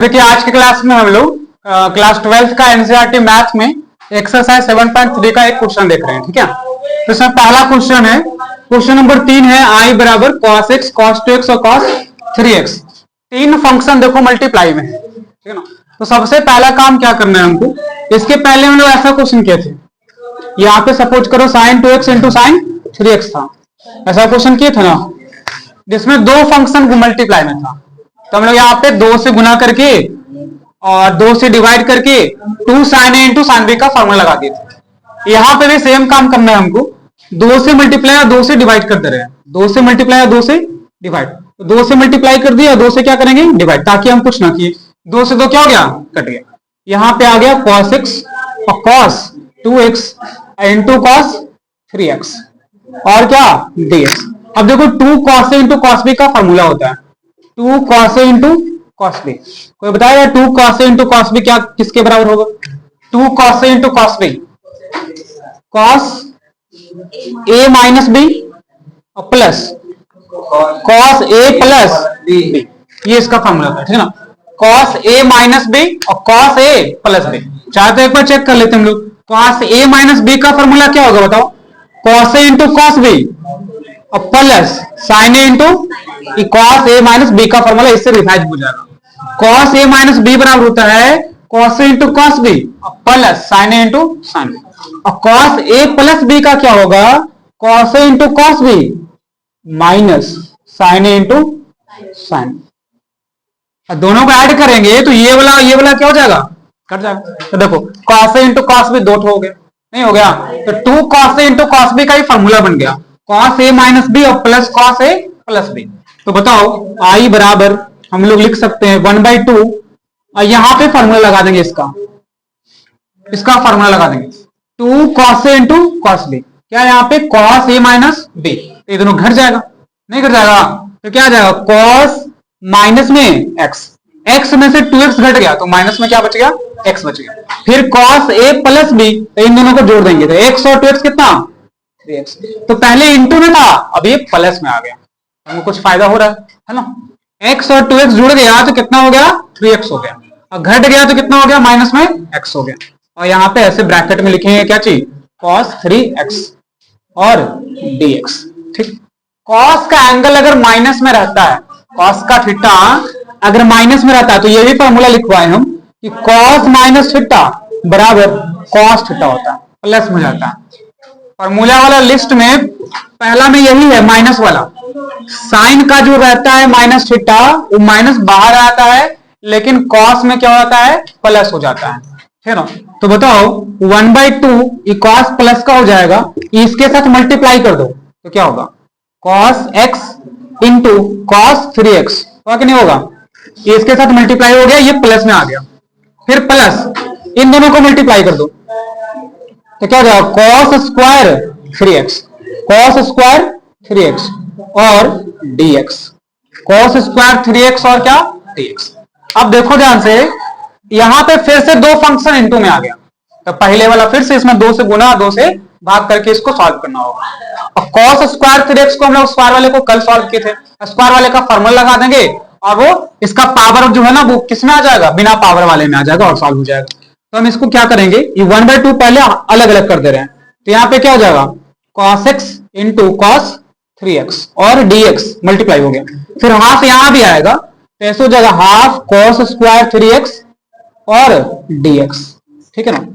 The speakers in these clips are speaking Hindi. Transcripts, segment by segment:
देखिए आज की क्लास में हम लोग क्लास 12 का एनसीईआरटी मैथ में एक्सरसाइज 7.3 का एक क्वेश्चन देख रहे हैं। ठीक है, तो इसमें पहला क्वेश्चन है, क्वेश्चन नंबर 3 है आई बराबर cos x cos 2x और cos 3x। तीन फंक्शन देखो मल्टीप्लाई में है, ठीक है ना। तो सबसे पहला काम क्या करना है हमको, इसके पहले हम लोग ऐसा क्वेश्चन किए थे, यहाँ पे सपोज करो sin 2x into sin 3x था, ऐसा क्वेश्चन किए थे ना, जिसमें दो फंक्शन को मल्टीप्लाई में था। तो हम लोग यहाँ पे 2 से गुना करके और 2 से डिवाइड करके 2 sin a into sin b का फॉर्मूला लगा दिए थे। यहाँ पे भी सेम काम करना है हमको, 2 से मल्टीप्लाई और 2 से डिवाइड करते रहे, 2 से मल्टीप्लाई और 2 से डिवाइड, तो 2 से मल्टीप्लाई कर दिया, 2 से क्या करेंगे डिवाइड, ताकि हम कुछ ना किए। 2 से 2 क्या हो गया, कट गया। यहाँ पे आ गया cos x और cos 2x into cos 3x और क्या dx। अब देखो 2 cos a into cos b का फॉर्मूला होता है 2 cos a into cos b। कोई बताएगा 2 cos a into cos b क्या किसके बराबर होगा? 2 cos a into cos b, cos a minus b और plus cos a plus b, ये इसका फॉर्मूला था, ठीक है ना। cos a माइनस b और cos a प्लस b, चाहे तो एक बार चेक कर लेते हैं हम लोग। cos a माइनस b का फॉर्मूला क्या होगा बताओ? cos a into cos b और plus sin a into cos a minus b का फॉर्मूला इससे रिवाइज हो जाएगा। cos a माइनस b बराबर होता है cos a into cos b और plus sin a into sin b, और cos a प्लस b का क्या होगा? cos a into cos b minus sin a into sin b। दोनों को ऐड करेंगे तो ये वाला क्या हो जाएगा, कट जाएगा। तो देखो cos a into cos b 2 हो गया, नहीं हो गया, तो 2 cos a into cos b का ही फॉर्मूला बन गया, cos a माइनस b और plus cos a plus b। तो बताओ i बराबर हम लोग लिख सकते हैं 1/2 और यहां पे फॉर्मूला लगा देंगे, इसका फॉर्मूला लगा देंगे 2 cos a into cos b, क्या यहाँ पे cos a माइनस b, ये दोनों घट जाएगा, नहीं घट जाएगा तो क्या आ जाएगा cos माइनस में x में से 2x घट गया तो माइनस में क्या बच गया, x बच गया। फिर cos a प्लस b, तो इन दोनों को जोड़ देंगे तो x और 2x कितना 3x, तो पहले इंटू में था अब ये प्लस में आ गया, हमको कुछ फायदा हो रहा है ना। x और 2x जुड़ गया तो कितना हो गया 3x हो गया, और घट गया तो कितना हो गया माइनस में x हो गया। और यहाँ पे ऐसे ब्रैकेट में लिखेंगे क्या चीज, cos 3x और dx। ठीक, cos का एंगल अगर माइनस में रहता है, cos का थीटा अगर माइनस में रहता है तो ये भी फॉर्मूला लिखवाए हम कि cos माइनस थीटा बराबर cos थीटा होता है, प्लस में जाता है। फॉर्मूला वाला लिस्ट में पहला में यही है माइनस वाला, साइन का जो रहता है माइनस थीटा वो माइनस बाहर आता है, लेकिन cos में क्या होता है प्लस हो जाता है, ठीक है ना। तो बताओ 1/2 cos प्लस का हो जाएगा, इसके साथ मल्टीप्लाई कर दो तो क्या होगा cos x into cos 3x, होगा कि नहीं होगा, इसके साथ मल्टीप्लाई हो गया, ये प्लस में आ गया, फिर प्लस इन दोनों को मल्टीप्लाई कर दो तो क्या हो जाएगा cos square 3x, cos square 3x और dx, cos स्क्वायर 3x और क्या dx। अब देखो ध्यान से, यहां पे फिर से दो फंक्शन इनटू में आ गया, तो पहले वाला फिर से इसमें 2 से गुना 2 से भाग करके इसको सॉल्व करना होगा। अब cos स्क्वायर 3x को हम लोग स्क्वायर वाले को कल सॉल्व किए थे, स्क्वायर वाले का फॉर्मूला लगा देंगे और वो इसका पावर जो है ना वो किसमें आ जाएगा, बिना पावर वाले में आ जाएगा और सॉल्व हो जाएगा। तो हम इसको क्या करेंगे, ये 1/2 पहले अलग अलग कर दे रहे हैं, तो यहाँ पे क्या हो जाएगा cos x into cos 3x और dx मल्टीप्लाई हो गया, फिर हाफ यहां भी आएगा तो ऐसे हो जाएगा हाफ cos स्क्वायर 3x और dx, ठीक है ना।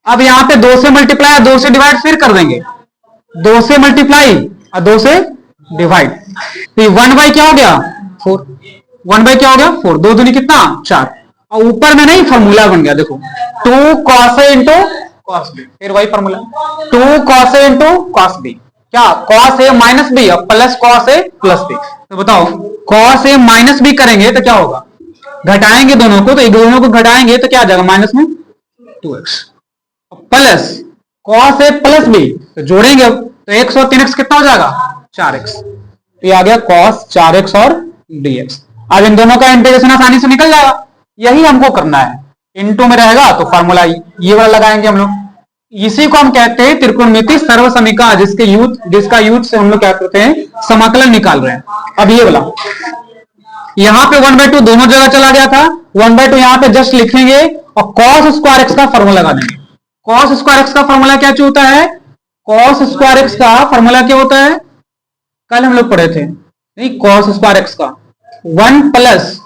अब यहाँ पे 2 से मल्टीप्लाई और 2 से डिवाइड फिर कर देंगे, 2 से मल्टीप्लाई और 2 से डिवाइड, तो 1/4 क्या हो गया 4, 1/4 क्या हो गया 4, 2 दूनी कितना 4, और ऊपर में नहीं फॉर्मूला बन गया देखो 2 cos a into cos b, फिर वही formula 2 cos a into cos b, क्या cos a माइनस b और plus cos a plus b। तो बताओ cos a माइनस b करेंगे तो क्या होगा, घटाएंगे दोनों को, तो एक दोनों को घटाएंगे तो क्या आ जाएगा माइनस में 2x plus cos a plus b, तो जोड़ेंगे अब तो x और 3x कितना हो जाएगा 4x, तो ये आ गया cos 4x और dx। अब इन दोनों का इंटीग्रेशन आसानी से निकल जाएगा, यही हमको करना है, इनटू में रहेगा तो फॉर्मूला ये वाला लगाएंगे हम लोग, इसी को हम कहते हैं त्रिकोणमिति सर्वसमीकरण, जिसका यूज से हम लोग क्या करते हैं समाकलन निकाल रहे हैं। अब ये वाला यहाँ पे 1/2 दोनों जगह चला गया था, 1/2 यहाँ पे जस्ट लिखेंगे और cos स्क्वायर एक्स का फॉर्मूला लगा देंगे। cos स्क्वायर एक्स का फॉर्मूला क्या होता है? cos स्क्वायर एक्स का फॉर्मूला क्या होता है? कल हम लोग पढ़े थे, नहीं, cos स्क्वायर एक्स का 1 plus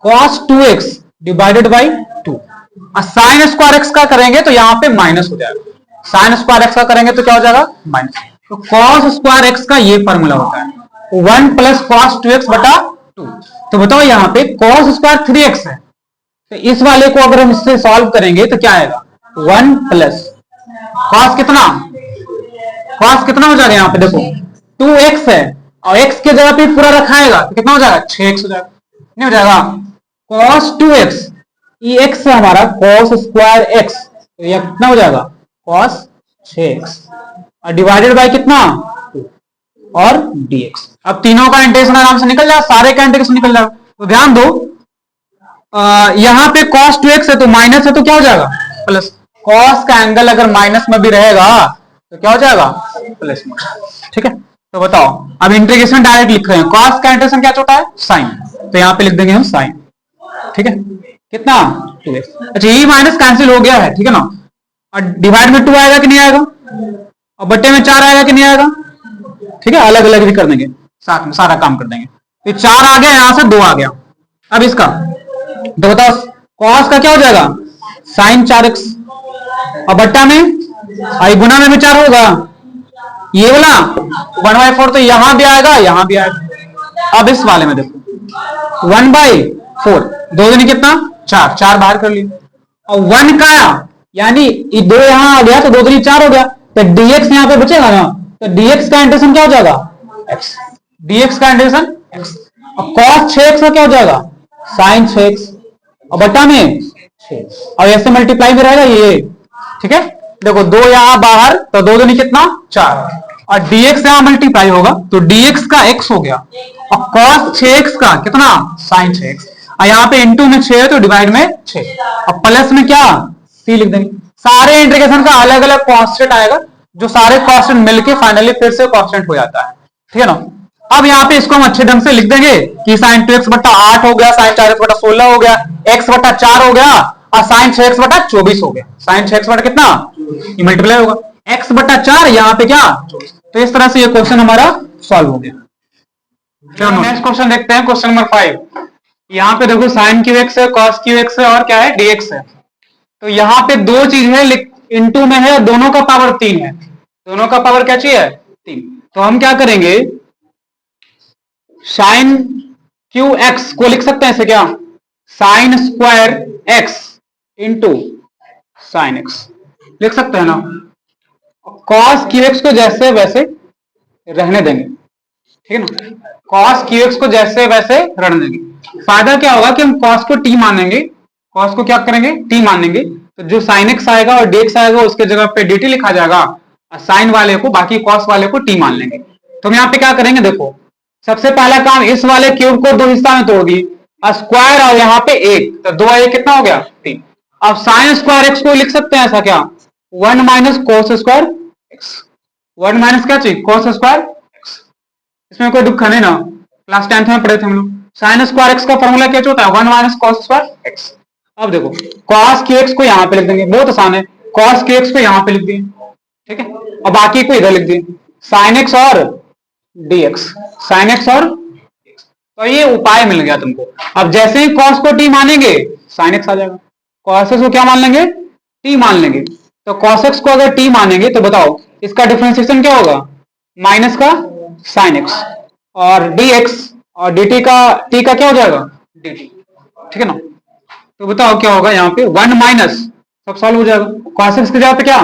cos 2x divided by 2। Sine square x का करेंगे तो यहाँ पे माइनस हो जाएगा, साइन स्क्वायर एक्स का करेंगे तो क्या हो जाएगा? माइनस। तो cos स्क्वायर एक्स का ये फॉर्मूला होता है 1 प्लस cos 2x बटा 2। तो बताओ यहाँ पे cos स्क्वायर 3x है, तो इस वाले को अगर हम इससे सॉल्व करेंगे तो क्या आएगा? 1 प्लस cos कितना, cos कितना हो जाएगा? यहाँ पे देखो 2x है और x के जगह पे पूरा रखाएगा तो कितना हो जाएगा? 6x हो जाएगा, नहीं हो जाएगा? cos 2x ये x है हमारा cos स्क्वायर x, तो ये कितना हो जाएगा? cos 6x और डिवाइडेड बाय कितना? 2 और dx। अब तीनों का इंटीग्रेशन आराम से निकल जाएगा, सारे का इंटीग्रेशन निकल जाएगा। तो ध्यान दो, यहां पे cos 2x है तो माइनस है तो क्या हो जाएगा? प्लस। cos का एंगल अगर माइनस में भी रहेगा तो क्या हो जाएगा? प्लस में। ठीक है, तो बताओ, अब इंटीग्रेशन डायरेक्ट लिख रहे हैं, cos का इंटीग्रेशन क्या होता है? साइन, तो यहां पे लिख देंगे हम साइन। ठीक है, कितना? 2x। अच्छा, ये माइनस कैंसिल हो गया है, ठीक है ना? और डिवाइड में 2 आएगा कि नहीं आएगा? और बट्टे में 4 आएगा कि नहीं आएगा? ठीक है, अलग अलग भी कर देंगे, साथ में सारा काम कर देंगे। तो 4 आ गया, यहां से 2 आ गया। अब इसका तो बताओ, cos का क्या हो जाएगा? साइन 4x और बट्टा में आई गुना में भी 4 होगा, ये वाला 1/4 तो यहां भी आएगा, यहां भी आएगा। अब इस वाले में देखो 1/4, 2 दूनी कितना? 4, 4 बाहर कर लिया और 1 का यानी 2 यहां आ गया तो 2 दूनी 4 हो गया, तो dx यहां पे बचेगा ना, तो dx का इंटीग्रेशन क्या हो जाएगा? x। dx का इंटीग्रेशन x और cos 6x का क्या हो जाएगा? sin 6x और बटा में 6 और ऐसे मल्टीप्लाई में रहेगा ये। ठीक है, देखो 2 यहां बाहर तो 2 दूनी कितना? 4 और dx यहां मल्टीप्लाई होगा तो dx का x हो गया और cos 6x का कितना? sin 6x और यहाँ पे इंटू में 6 है तो डिवाइड में 6 और प्लस में क्या? c लिख देंगे। सारे इंटीग्रेशन का अलग अलग कांस्टेंट आएगा, जो सारे कांस्टेंट मिलके फाइनली फिर से कांस्टेंट हो जाता है। ठीक है ना? अब यहाँ पे इसको हम अच्छे ढंग से लिख देंगे कि sin 2x बटा 8 हो गया, sin 4x बटा 16 हो गया, x बटा 4 हो गया और sin 6x बटा 24 हो गया। sin 6x बटा कितना? ये मल्टीप्लाई होगा, x बटा 4 यहाँ पे क्या? 24। तो इस तरह से ये क्वेश्चन हमारा सॉल्व हो गया। नेक्स्ट क्वेश्चन देखते हैं, क्वेश्चन नंबर 5। यहाँ पे देखो sin qx है, cos qx है और क्या है? dx है। तो यहाँ पे दो चीज है, इनटू में है, दोनों का पावर 3 है, दोनों का पावर क्या चाहिए? 3। तो हम क्या करेंगे, sin qx को लिख सकते हैं ऐसे क्या? sin square x into sin x लिख सकते हैं ना? cos qx को जैसे वैसे रहने देंगे, ठीक है ना? cos qx को जैसे वैसे रहने देंगे। फायदा क्या होगा कि हम cos को t मानेंगे, cos को क्या करेंगे? t मानेंगे, तो जो sin x आएगा और dx आएगा उसके जगह पे dt लिखा जाएगा और sin वाले को, बाकी cos वाले को t मान लेंगे। तो हम यहाँ पे क्या करेंगे, देखो सबसे पहला काम, इस वाले क्यूब को 2 हिस्सा में तोड़ दी, स्क्वायर और यहाँ पे 1, तो 2 1 कितना हो गया? 3। अब sin स्क्वायर x को लिख सकते हैं ऐसा क्या? 1 minus cos square x, 1 minus क्या चाहिए? cos square x। इसमें कोई दुख नहीं ना, क्लास 10th में पढ़े थे हम लोग। sin स्क्वायर x का फॉर्मूला क्या होता है? 1 माइनस cos स्क्वायर x। अब देखो cos qx को यहाँ पे लिख देंगे, बहुत आसान है, cos qx को यहाँ पे लिख दिए, ठीक है, और बाकी को इधर लिख दिए, sin x और dx, sin x और dx। तो ये उपाय मिल गया तुमको। अब जैसे ही cos को t मानेंगे sin x आ जाएगा, cos x को क्या मान लेंगे? t मान लेंगे। तो cos x को अगर t मानेंगे तो बताओ इसका डिफरेंशिएशन क्या होगा? माइनस का sin x और dx और dt का t का क्या हो जाएगा? dt। ठीक है ना? तो बताओ क्या होगा यहाँ पे? 1 माइनस, सब सॉल्व हो जाएगा, cos x की जगह पे क्या?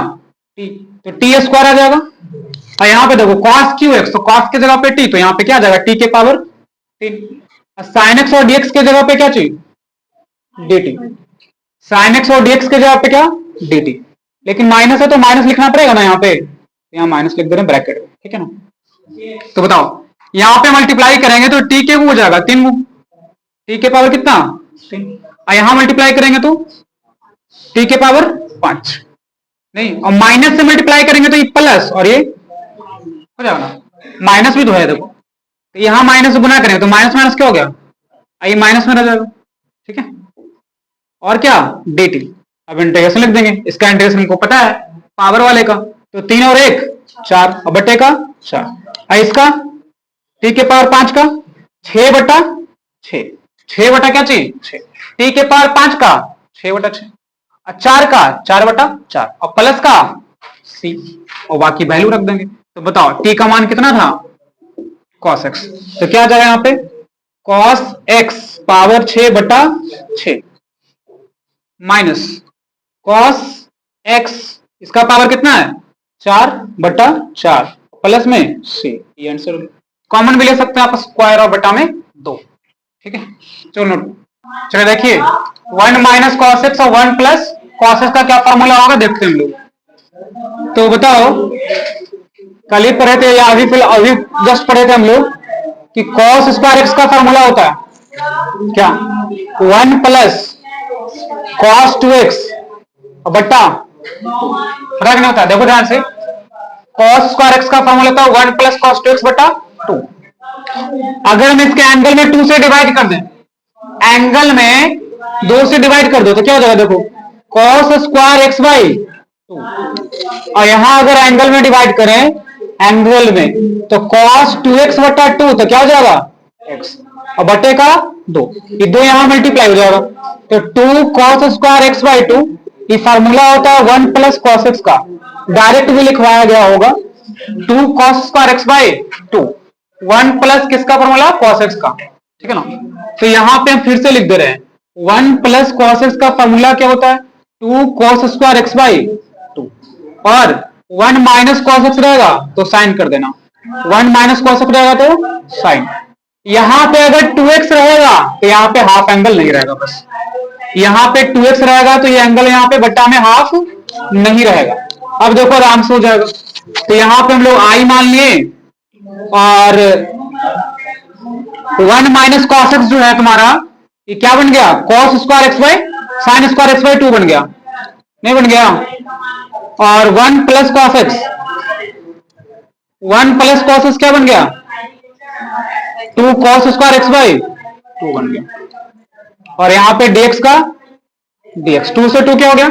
t, तो t स्क्वायर आ जाएगा। और यहाँ पे देखो cos qx, तो cos की जगह पे t, तो यहाँ पे क्या आ जाएगा? t के पावर 3। sin x और dx के जगह पे क्या चाहिए? dt। sin x और dx के जगह पे क्या? dt। लेकिन माइनस है तो माइनस लिखना पड़ेगा ना यहाँ पे, यहाँ माइनस लिख दे रहे हैं ब्रैकेट में, ठीक है ना? तो बताओ यहाँ पे मल्टीप्लाई करेंगे तो t के हो जाएगा 3, t के पावर कितना? 3। और यहां मल्टीप्लाई करेंगे तो t के पावर 5 नहीं, और माइनस से मल्टीप्लाई करेंगे तो ये प्लस और ये हो जाएगा ना, माइनस भी तो है देखो, तो यहां माइनस से गुना करेंगे तो माइनस माइनस क्या हो गया? ये माइनस में रह जाएगा, ठीक है? और क्या dt। अब इंटीग्रेशन लिख देंगे, इसका इंटीग्रेशन हमको पता है पावर वाले का, तो 3 और 1 4, और बटे का 4, और इसका t के पावर 5 का 6 बटा 6, 6 बटा क्या चाहिए 6, t के पावर 5 का 6 बटा 6, और 4 का 4 बटा 4, और प्लस का c, और बाकी वैल्यू रख देंगे। तो बताओ t का मान कितना था cos x, तो क्या आ जाएगा यहाँ पे cos x पावर 6 बटा 6 माइनस cos x इसका पावर कितना है 4 बटा 4 प्लस में c, ये आंसर कॉमन भी ले सकते हैं आप स्क्वायर और बटा में 2, ठीक है। चलो चलो देखिए 1 माइनस cos x और 1 प्लस cos x का क्या फॉर्मूला होगा देखते हैं हम लोग। तो बताओ कल ही पढ़े थे या अभी जस्ट पढ़े थे हम लोग कि cos स्क्वायर x का फॉर्मूला होता है क्या 1 प्लस cos 2x बट्टा फर्क नहीं होता, देखो ध्यान से cos स्क्वायर x का फॉर्मूला था 1 प्लस cos 2x बट्टा 2। अगर हम इसके एंगल में 2 से डिवाइड कर दें, एंगल में 2 से डिवाइड कर दो तो क्या हो जाएगा देखो cos स्क्वायर x बाई 2, और यहां अगर एंगल में डिवाइड करें एंगल में तो cos 2x बट्टा 2, तो क्या हो जाएगा x और बटे का 2, ये 2 यहां मल्टीप्लाई हो जाएगा, तो 2 cos स्क्वायर x बाई 2, ये फार्मूला होता है 1 प्लस cos x का, डायरेक्ट भी लिखवाया गया होगा 2 cos square x by 2, 1 plus किसका फॉर्मूला cos x का, ठीक है ना। तो यहां पे हम फिर से लिख दे रहे हैं 1 प्लस cos x का फॉर्मूला क्या होता है 2 cos स्क्वायर x बाई 2, और 1 माइनस cos x रहेगा तो साइन कर देना, 1 माइनस cos x रहेगा तो साइन। यहां पे अगर 2x रहेगा तो यहां पे हाफ एंगल नहीं रहेगा, बस यहां पे 2x रहेगा तो ये एंगल यहां पे बट्टा में हाफ नहीं रहेगा। अब देखो आराम से हो जाएगा, तो यहां पे हम लोग i मान लिए, और 1 माइनस cos x जो है तुम्हारा ये क्या बन गया cos square x by sine square x by 2 बन गया, नहीं बन गया, और 1 plus cos x, 1 plus cos x क्या बन गया 2 cos स्क्वायर x बाई 2 बन गया, और यहां पे dx का dx 2 से 2 क्या हो गया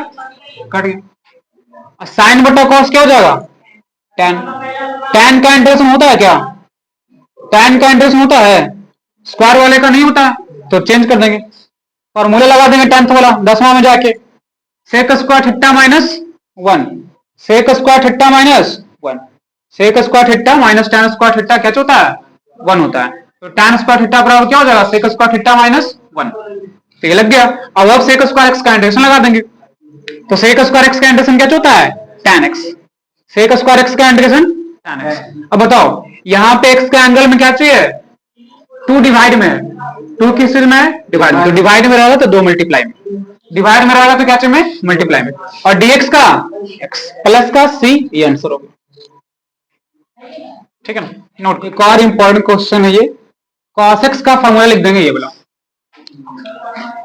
कट गया, साइन बटा cos क्या हो जाएगा tan, tan का इंटीग्रेशन होता है क्या, tan का इंटीग्रेशन होता है स्क्वायर वाले का नहीं होता है, तो चेंज कर देंगे फॉर्मूला लगा देंगे 10th वाला 10वां में जाके sec square theta minus 1, sec square theta minus 1, sec square theta minus tan square theta क्या होता है 1 होता है, तो tan स्क्वायर थीटा बराबर क्या हो जाएगा सेक स्क्वायर थीटा माइनस 1, तो ये लग गया। अब सेक स्क्वायर एक्स का इंटीग्रेशन लगा देंगे, तो सेक स्क्वायर एक्स का इंटीग्रेशन क्या होता है tan x, sec square x का इंटीग्रेशन tan x। अब बताओ यहाँ पे x का एंगल में क्या चाहिए 2 डिवाइड में, 2 किस चीज में डिवाइड में, तो डिवाइड में रहेगा तो 2 मल्टीप्लाई में, डिवाइड में रहेगा तो क्या चाहिए में मल्टीप्लाई में, और dx का x प्लस का c, ये आंसर होगा, ठीक है ना। नोट एक और इंपॉर्टेंट क्वेश्चन है ये, cos x का फॉर्मूला लिख देंगे ये बोला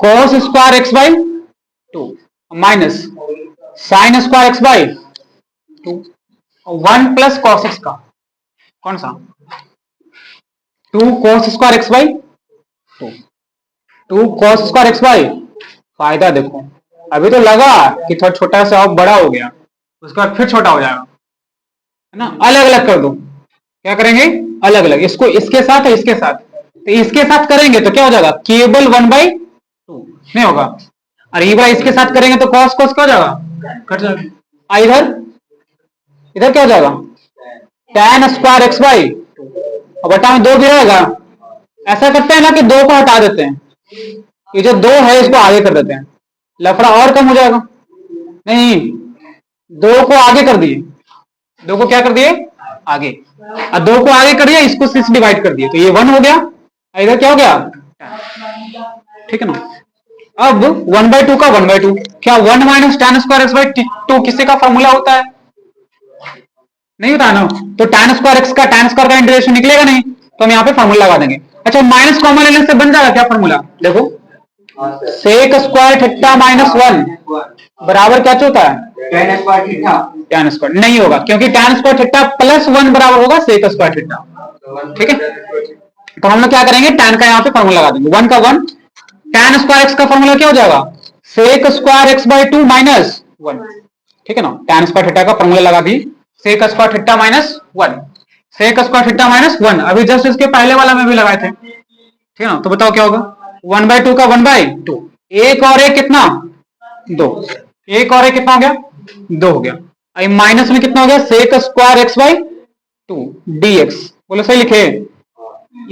cos square x by 2 minus sine square x by 2, 1 plus cos x का कौन सा 2 cos square x by 2, 2 cos square x by, फायदा देखो अभी तो लगा कि थोड़ा छोटा सा और बड़ा हो गया, उसके बाद फिर छोटा हो जाएगा है ना, अलग अलग कर दो, क्या करेंगे अलग अलग, इसको इसके साथ और इसके साथ, तो इसके साथ करेंगे तो क्या हो जाएगा केवल 1/2 नहीं होगा, और ये बार इसके साथ करेंगे तो cos cos क्या हो जाएगा कट जाएगा, इधर इधर क्या हो जाएगा tan स्क्वायर x बाई, और बटा में 2 भी रहेगा, ऐसा करते हैं ना कि 2 को हटा देते हैं, ये जो 2 है इसको आगे कर देते हैं, लफड़ा और कम हो जाएगा, नहीं 2 को आगे कर दिए, 2 को क्या कर दिए आगे, और 2 को आगे कर दिया इसको 6 डिवाइड कर दिए, तो ये 1 हो गया, इधर क्या हो गया ठीक है ना। अब 1/2 का 1/2, क्या 1 minus tan square x by 2 किससे का फॉर्मूला होता है नहीं होता ना, तो tan स्क्वायर x का tan स्क्वायर का इंटीग्रेशन निकलेगा नहीं, तो हम यहाँ पे फॉर्मूला लगा देंगे। अच्छा माइनस कॉमन लेने से बन जाएगा क्या फॉर्मूला, देखो सेक स्क्वायर थीटा माइनस 1 बराबर क्या होता है tan स्क्वायर, नहीं होगा क्योंकि tan स्क्वायर थीटा प्लस 1 बराबर होगा सेक स्क्वायर थीटा, ठीक है। तो हम लोग क्या करेंगे tan का यहाँ पे फॉर्मूला लगा देंगे 1 का 1, tan स्क्वायर x का फॉर्मूला क्या हो जाएगा sec square x by two minus one, ठीक है ना, tan स्क्वायर थीटा का फॉर्मूला लगा दी, sec square theta minus one, sec square theta minus one, अभी जस्ट इसके पहले वाला में भी लगाए थे, ठीक है ना। तो बताओ क्या होगा, वन बाई टू का वन बाई टू, एक और एक कितना, दो, एक और एक कितना हो गया, दो हो गया। माइनस में कितना हो गया, sec square x by two d x, बोलो सही लिखे,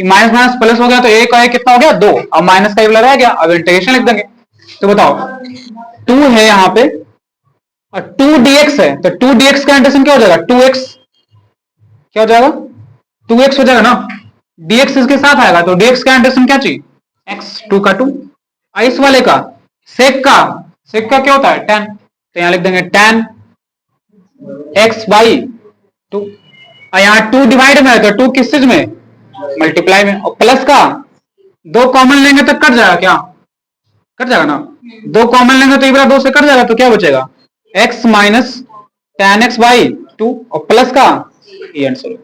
माइनस माइनस प्लस हो गया तो एक और एक कितना हो गया, दो, अब माइनस का रह गया, अब इंटीग्रेशन लिख देंगे। तो बताओ टू है यहाँ पे और टू डीएक्स है, तो टू डीएक्स का इंटीग्रेशन क्या हो जाएगा, टू एक्स, क्या हो जाएगा, टू एक्स हो जाएगा ना, डीएक्स इसके साथ आएगा, तो डीएक्स का इंटीग्रेशन क्या चाहिए, एक्स, टू का टू, इस वाले का सेक का क्या होता है, टेन, तो यहां लिख देंगे टेन एक्स बाई टू, और यहां टू डिवाइड में है तो टू किस चीज में, मल्टीप्लाई में, और प्लस का दो कॉमन लेंगे तो कट जाएगा, क्या कट जाएगा ना, दो कॉमन लेंगे तो एक बार दो से कट जाएगा, तो क्या बचेगा, x minus ten x by to, और प्लस का ये आंसर।